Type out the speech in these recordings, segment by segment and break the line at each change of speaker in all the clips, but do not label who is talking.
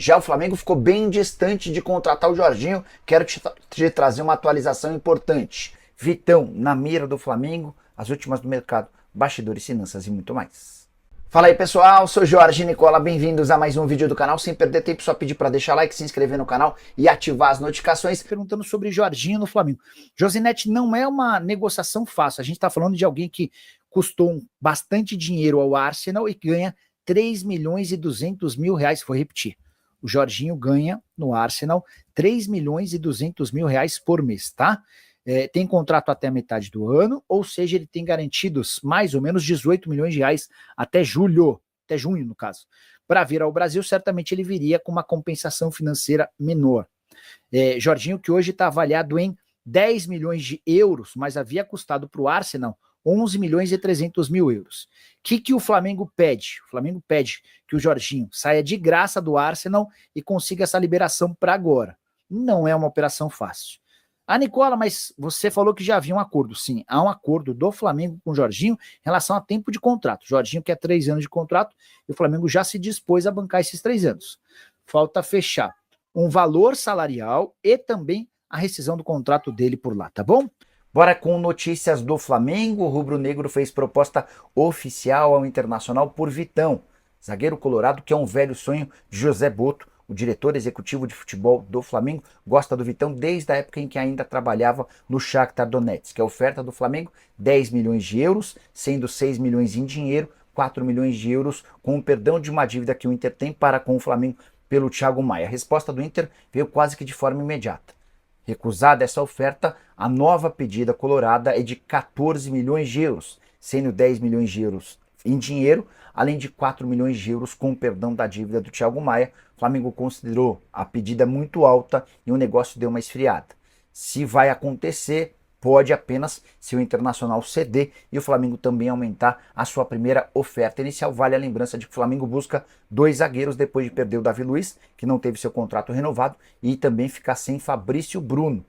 Já o Flamengo ficou bem distante de contratar o Jorginho. Quero te trazer uma atualização importante. Vitão na mira do Flamengo, as últimas do mercado, bastidores, finanças e muito mais. Fala aí pessoal, sou Jorge Nicola, bem-vindos a mais um vídeo do canal. Sem perder tempo, só pedir para deixar like, se inscrever no canal e ativar as notificações. Perguntando sobre Jorginho no Flamengo. Josinete, não é uma negociação fácil, a gente está falando de alguém que custou bastante dinheiro ao Arsenal e ganha 3 milhões e 200 mil reais, vou repetir. O Jorginho ganha no Arsenal 3 milhões e 200 mil reais por mês, tá? Tem contrato até a metade do ano, ou seja, ele tem garantidos mais ou menos 18 milhões de reais até julho, até junho no caso. Para vir ao Brasil, certamente ele viria com uma compensação financeira menor. Jorginho, que hoje está avaliado em 10 milhões de euros, mas havia custado para o Arsenal 11 milhões e 300 mil euros. O que o Flamengo pede? O Flamengo pede que o Jorginho saia de graça do Arsenal e consiga essa liberação para agora. Não é uma operação fácil. Ah, Nicola, mas você falou que já havia um acordo. Sim, há um acordo do Flamengo com o Jorginho em relação a tempo de contrato. O Jorginho quer 3 anos de contrato e o Flamengo já se dispôs a bancar esses 3 anos. Falta fechar um valor salarial e também a rescisão do contrato dele por lá, tá bom? Bora com notícias do Flamengo. O rubro-negro fez proposta oficial ao Internacional por Vitão, zagueiro colorado que é um velho sonho de José Boto. O diretor executivo de futebol do Flamengo gosta do Vitão desde a época em que ainda trabalhava no Shakhtar Donetsk. A oferta do Flamengo, 10 milhões de euros, sendo 6 milhões em dinheiro, 4 milhões de euros com o perdão de uma dívida que o Inter tem para com o Flamengo pelo Thiago Maia. A resposta do Inter veio quase que de forma imediata. Recusada essa oferta, a nova pedida colorada é de 14 milhões de euros, sendo 10 milhões de euros em dinheiro, além de 4 milhões de euros com o perdão da dívida do Thiago Maia. O Flamengo considerou a pedida muito alta e o negócio deu uma esfriada. Se vai acontecer, pode apenas se o Internacional ceder e o Flamengo também aumentar a sua primeira oferta inicial. Vale a lembrança de que o Flamengo busca 2 zagueiros depois de perder o Davi Luiz, que não teve seu contrato renovado, e também ficar sem Fabrício Bruno,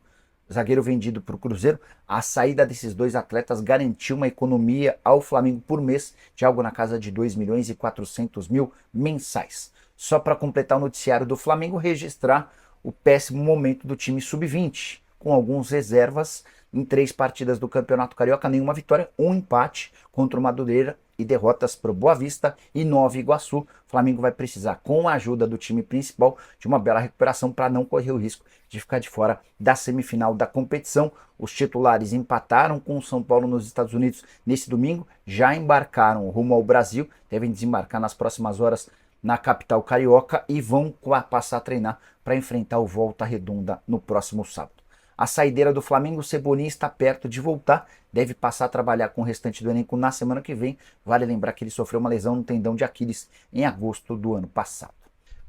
zagueiro vendido para o Cruzeiro. A saída desses 2 atletas garantiu uma economia ao Flamengo por mês de algo na casa de 2 milhões e 400 mil mensais. Só para completar o noticiário do Flamengo, registrar o péssimo momento do time sub-20, com alguns reservas em 3 partidas do Campeonato Carioca, nenhuma vitória, um empate contra o Madureira e derrotas para o Boa Vista e Nova Iguaçu. O Flamengo vai precisar, com a ajuda do time principal, de uma bela recuperação para não correr o risco de ficar de fora da semifinal da competição. Os titulares empataram com o São Paulo nos Estados Unidos nesse domingo, já embarcaram rumo ao Brasil, devem desembarcar nas próximas horas na capital carioca e vão passar a treinar para enfrentar o Volta Redonda no próximo sábado. A saideira do Flamengo, Cebolinha, está perto de voltar, deve passar a trabalhar com o restante do elenco na semana que vem. Vale lembrar que ele sofreu uma lesão no tendão de Aquiles em agosto do ano passado.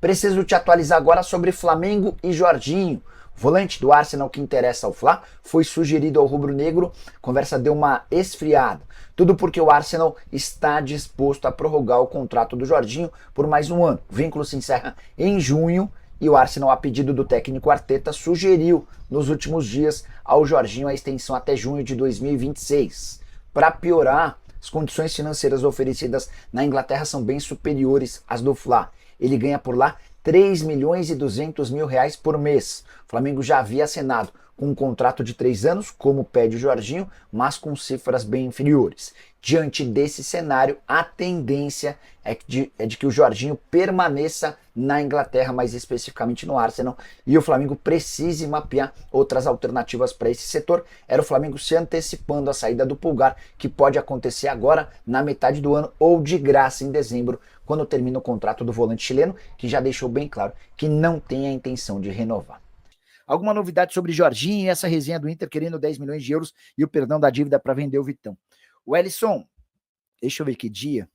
Preciso te atualizar agora sobre Flamengo e Jorginho. Volante do Arsenal que interessa ao Fla foi sugerido ao rubro-negro, a conversa deu uma esfriada. Tudo porque o Arsenal está disposto a prorrogar o contrato do Jorginho por mais um ano. O vínculo se encerra em junho e o Arsenal, a pedido do técnico Arteta, sugeriu nos últimos dias ao Jorginho a extensão até junho de 2026. Para piorar, as condições financeiras oferecidas na Inglaterra são bem superiores às do Fla. Ele ganha por lá 3 milhões e 200 mil reais por mês. O Flamengo já havia assinado com um contrato de 3 anos, como pede o Jorginho, mas com cifras bem inferiores. Diante desse cenário, a tendência é de que o Jorginho permaneça na Inglaterra, mais especificamente no Arsenal, e o Flamengo precise mapear outras alternativas para esse setor. Era o Flamengo se antecipando à saída do Pulgar, que pode acontecer agora na metade do ano ou de graça em dezembro, quando termina o contrato do volante chileno, que já deixou bem claro que não tem a intenção de renovar. Alguma novidade sobre Jorginho e essa resenha do Inter querendo 10 milhões de euros e o perdão da dívida para vender o Vitão? O Ellison, deixa eu ver que dia,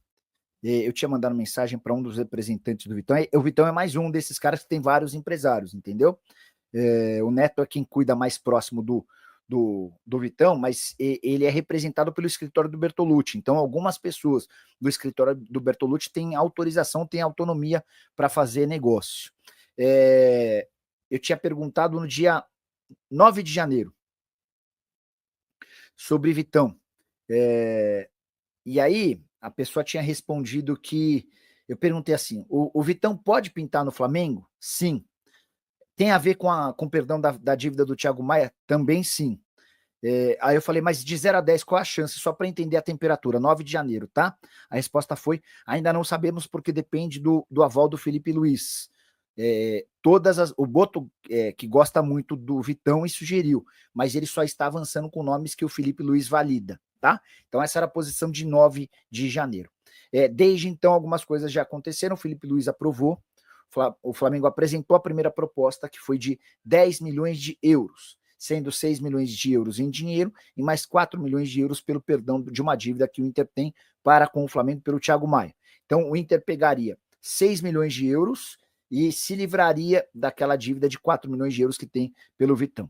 eu tinha mandado mensagem para um dos representantes do Vitão. O Vitão é mais um desses caras que tem vários empresários, entendeu? O Neto é quem cuida mais próximo do Vitão, mas ele é representado pelo escritório do Bertolucci. Então, algumas pessoas do escritório do Bertolucci têm autorização, têm autonomia para fazer negócio. Eu tinha perguntado no dia 9 de janeiro sobre Vitão. E aí, a pessoa tinha respondido que Eu perguntei assim, o Vitão pode pintar no Flamengo? Sim. Tem a ver com o perdão da dívida do Thiago Maia? Também sim. Aí eu falei, mas de 0 a 10, qual a chance? Só para entender a temperatura, 9 de janeiro, tá? A resposta foi, ainda não sabemos porque depende do aval do Felipe Luiz. O Boto, que gosta muito do Vitão, e sugeriu, mas ele só está avançando com nomes que o Felipe Luiz valida, tá? Então essa era a posição de 9 de janeiro. Desde então, algumas coisas já aconteceram, o Felipe Luiz aprovou, o Flamengo apresentou a primeira proposta, que foi de 10 milhões de euros, sendo 6 milhões de euros em dinheiro e mais 4 milhões de euros pelo perdão de uma dívida que o Inter tem para com o Flamengo pelo Thiago Maia. Então o Inter pegaria 6 milhões de euros e se livraria daquela dívida de 4 milhões de euros que tem pelo Vitão.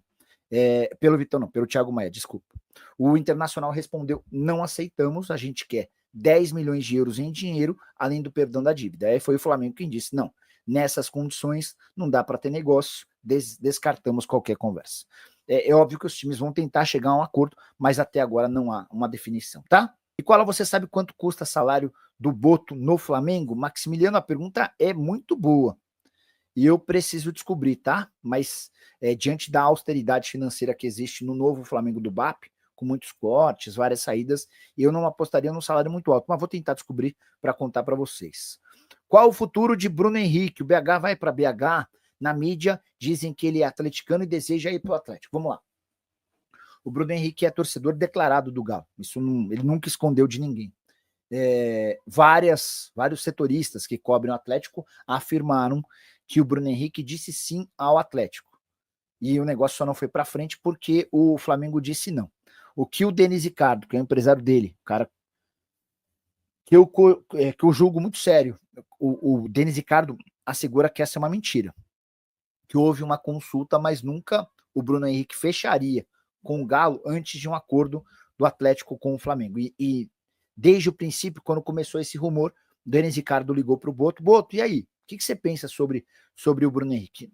Pelo Thiago Maia, desculpa. O Internacional respondeu, não aceitamos, a gente quer 10 milhões de euros em dinheiro, além do perdão da dívida. Aí foi o Flamengo quem disse, não, nessas condições não dá para ter negócio, descartamos qualquer conversa. É óbvio que os times vão tentar chegar a um acordo, mas até agora não há uma definição, tá? E Kola, você sabe quanto custa salário do Boto no Flamengo? Maximiliano, a pergunta é muito boa. E eu preciso descobrir, tá? Mas diante da austeridade financeira que existe no novo Flamengo do BAP, com muitos cortes, várias saídas, eu não apostaria num salário muito alto, mas vou tentar descobrir para contar para vocês. Qual o futuro de Bruno Henrique? O BH vai para BH? Na mídia dizem que ele é atleticano e deseja ir para o Atlético. Vamos lá. O Bruno Henrique é torcedor declarado do Galo. Isso ele nunca escondeu de ninguém. Vários setoristas que cobrem o Atlético afirmaram que o Bruno Henrique disse sim ao Atlético. E o negócio só não foi para frente porque o Flamengo disse não. O que o Denis Ricardo, que é o empresário dele, cara que eu julgo muito sério, o Denis Ricardo assegura que essa é uma mentira. Que houve uma consulta, mas nunca o Bruno Henrique fecharia com o Galo antes de um acordo do Atlético com o Flamengo. E desde o princípio, quando começou esse rumor, o Denis Ricardo ligou para o Boto. Boto, e aí? O que você pensa sobre o Bruno Henrique?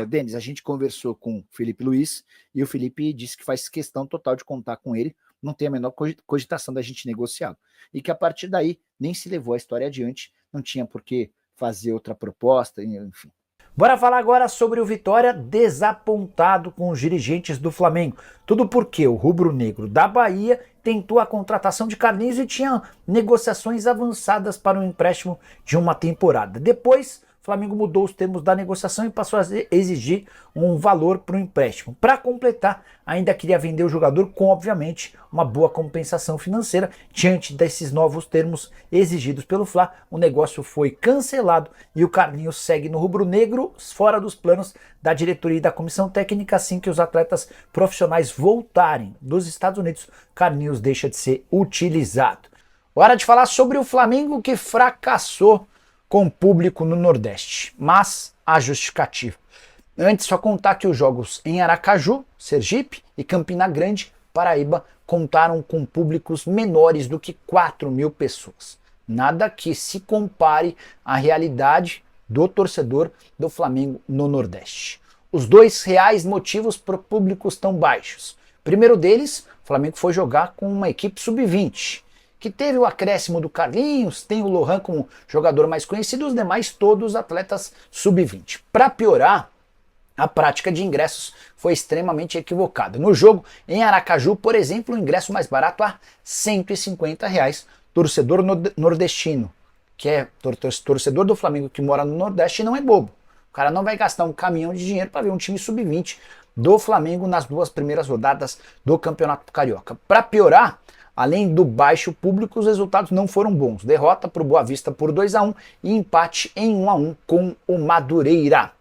Denis, a gente conversou com o Felipe Luiz e o Felipe disse que faz questão total de contar com ele, não tem a menor cogitação da gente negociá-lo. E que a partir daí nem se levou a história adiante, não tinha por que fazer outra proposta, enfim. Bora falar agora sobre o Vitória desapontado com os dirigentes do Flamengo. Tudo porque o rubro-negro da Bahia tentou a contratação de Carlinhos e tinha negociações avançadas para um empréstimo de uma temporada. Depois, o Flamengo mudou os termos da negociação e passou a exigir um valor para o empréstimo. Para completar, ainda queria vender o jogador com, obviamente, uma boa compensação financeira. Diante desses novos termos exigidos pelo Fla, o negócio foi cancelado e o Carlinhos segue no rubro-negro, fora dos planos da diretoria e da comissão técnica. Assim que os atletas profissionais voltarem dos Estados Unidos, Carlinhos deixa de ser utilizado. Hora de falar sobre o Flamengo, que fracassou com público no Nordeste, mas há justificativa. Antes, só contar que os jogos em Aracaju, Sergipe e Campina Grande, Paraíba, contaram com públicos menores do que 4.000 pessoas. Nada que se compare à realidade do torcedor do Flamengo no Nordeste. Os dois reais motivos para públicos tão baixos. Primeiro deles, o Flamengo foi jogar com uma equipe sub-20, que teve o acréscimo do Carlinhos, tem o Lohan como jogador mais conhecido, os demais todos atletas sub-20. Para piorar, a prática de ingressos foi extremamente equivocada. No jogo em Aracaju, por exemplo, o ingresso mais barato a R$ 150. Torcedor nordestino, que é torcedor do Flamengo que mora no Nordeste, não é bobo. O cara não vai gastar um caminhão de dinheiro para ver um time sub-20 do Flamengo nas 2 primeiras rodadas do Campeonato Carioca. Para piorar, além do baixo público, os resultados não foram bons. Derrota para o Boa Vista por 2-1 e empate em 1-1 com o Madureira.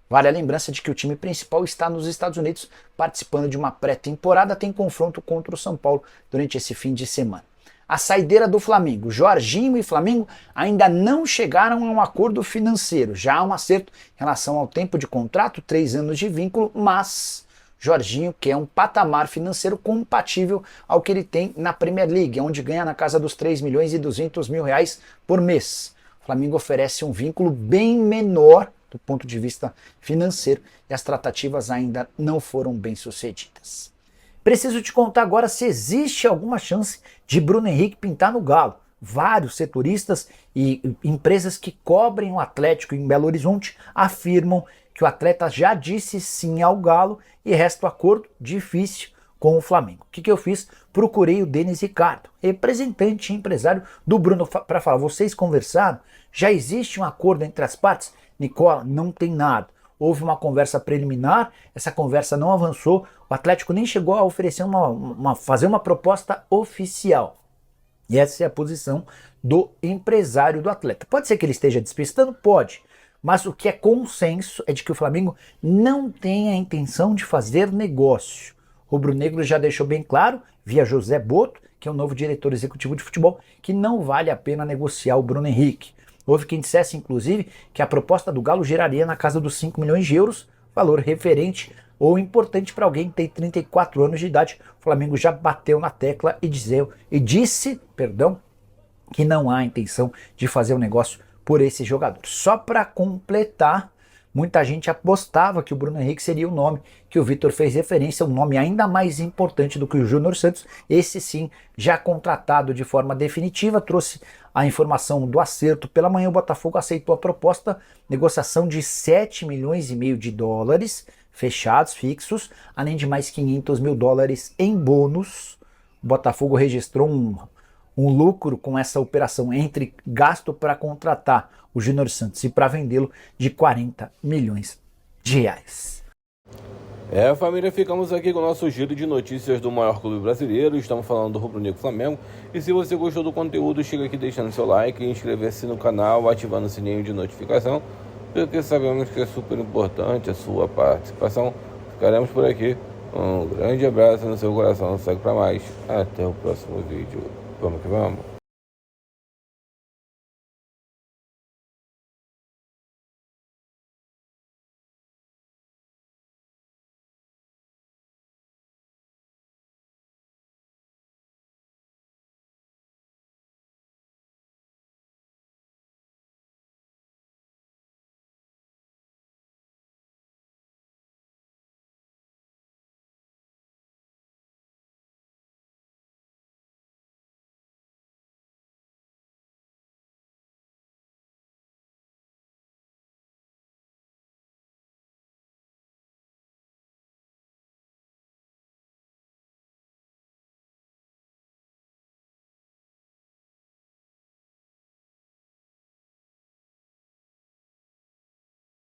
Vale a lembrança de que o time principal está nos Estados Unidos participando de uma pré-temporada, tem confronto contra o São Paulo durante esse fim de semana. A saideira do Flamengo. Jorginho e Flamengo ainda não chegaram a um acordo financeiro. Já há um acerto em relação ao tempo de contrato, 3 anos de vínculo, mas Jorginho quer um patamar financeiro compatível ao que ele tem na Premier League, onde ganha na casa dos 3 milhões e 200 mil reais por mês. O Flamengo oferece um vínculo bem menor do ponto de vista financeiro e as tratativas ainda não foram bem sucedidas. Preciso te contar agora se existe alguma chance de Bruno Henrique pintar no Galo. vários setoristas e empresas que cobrem o Atlético em Belo Horizonte afirmam que o atleta já disse sim ao Galo e resta o acordo difícil com o Flamengo. O que eu fiz? Procurei o Denis Ricardo, representante e empresário do Bruno, para falar, vocês conversaram? Já existe um acordo entre as partes? Nicola, não tem nada. Houve uma conversa preliminar, essa conversa não avançou, o Atlético nem chegou a oferecer fazer uma proposta oficial. E essa é a posição do empresário do atleta. Pode ser que ele esteja despistando? Pode. Mas o que é consenso é de que o Flamengo não tem a intenção de fazer negócio. O rubro-negro já deixou bem claro, via José Boto, que é o novo diretor executivo de futebol, que não vale a pena negociar o Bruno Henrique. Houve quem dissesse, inclusive, que a proposta do Galo geraria na casa dos 5 milhões de euros, valor referente ou importante para alguém que tem 34 anos de idade. O Flamengo já bateu na tecla e disse que não há intenção de fazer um negócio por esse jogador. Só para completar, muita gente apostava que o Bruno Henrique seria o nome que o Vitor fez referência, um nome ainda mais importante do que o Júnior Santos, esse sim, já contratado de forma definitiva. Trouxe a informação do acerto pela manhã, o Botafogo aceitou a proposta, negociação de 7 milhões e meio de dólares, fechados, fixos, além de mais 500 mil dólares em bônus. O Botafogo registrou um lucro com essa operação entre gasto para contratar o Júnior Santos e para vendê-lo de 40 milhões de reais.
Família, ficamos aqui com o nosso giro de notícias do maior clube brasileiro. Estamos falando do Rubro Negro Flamengo. E se você gostou do conteúdo, chega aqui deixando seu like, inscrever-se no canal, ativando o sininho de notificação, porque sabemos que é super importante a sua participação. Ficaremos por aqui. Um grande abraço no seu coração. Segue para mais. Até o próximo vídeo. Vamos que vamos.